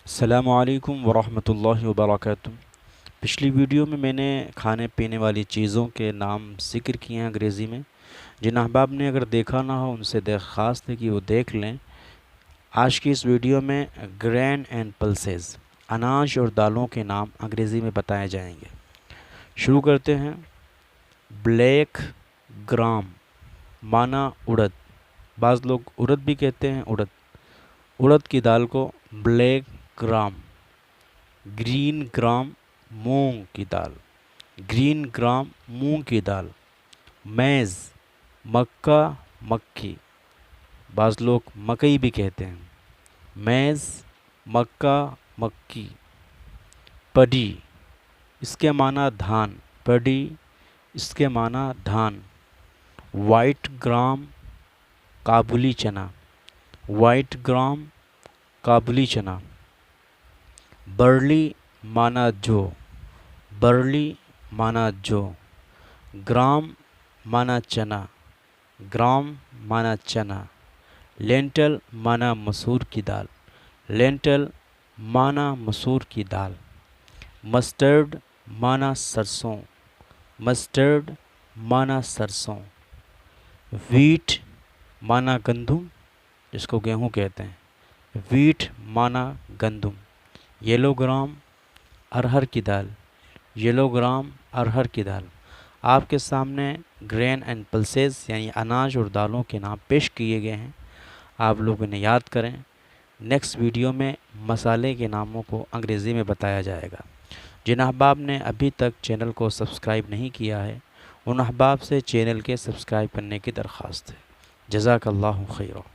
السلام علیکم ورحمۃ اللہ وبرکاتہ۔ پچھلی ویڈیو میں نے کھانے پینے والی چیزوں کے نام ذکر کیے ہیں انگریزی میں۔ جن احباب نے اگر دیکھا نہ ہو ان سے درخواست ہے کہ وہ دیکھ لیں۔ آج کی اس ویڈیو میں گرین اینڈ پلسز، اناج اور دالوں کے نام انگریزی میں بتائے جائیں گے۔ شروع کرتے ہیں۔ بلیک گرام معنی اڑد، بعض لوگ ارد بھی کہتے ہیں، اڑد کی دال کو بلیک گرام۔ گرین گرام مونگ کی دال، گرین گرام مونگ کی دال۔ میز مکہ مکی، بعض لوگ مکئی بھی کہتے ہیں، میز مکہ مکی۔ پڈی، اس کے معنی دھان، پڈی اس کے معنی دھان۔ White gram kabuli chana, white gram kabuli chana. برلی معنی جو، برلی معنی جو۔ گرام معنی چنا، گرام معنی چنا۔ لینٹل معنی مسور کی دال، لینٹل معنی مسور کی دال۔ مسٹرڈ معنی سرسوں، مسٹرڈ معنی سرسوں۔ ویٹ معنی گندم، جس کو گیہوں کہتے ہیں، ویٹ معنی گندم۔ یلو گرام ارہر کی دال، یلو گرام ارہر کی دال۔ آپ کے سامنے گرین اینڈ پلسز یعنی اناج اور دالوں کے نام پیش کیے گئے ہیں، آپ لوگ انہیں یاد کریں۔ نیکسٹ ویڈیو میں مسالے کے ناموں کو انگریزی میں بتایا جائے گا۔ جن احباب نے ابھی تک چینل کو سبسکرائب نہیں کیا ہے ان احباب سے چینل کے سبسکرائب کرنے کی درخواست ہے۔ جزاک اللہ خیرہ۔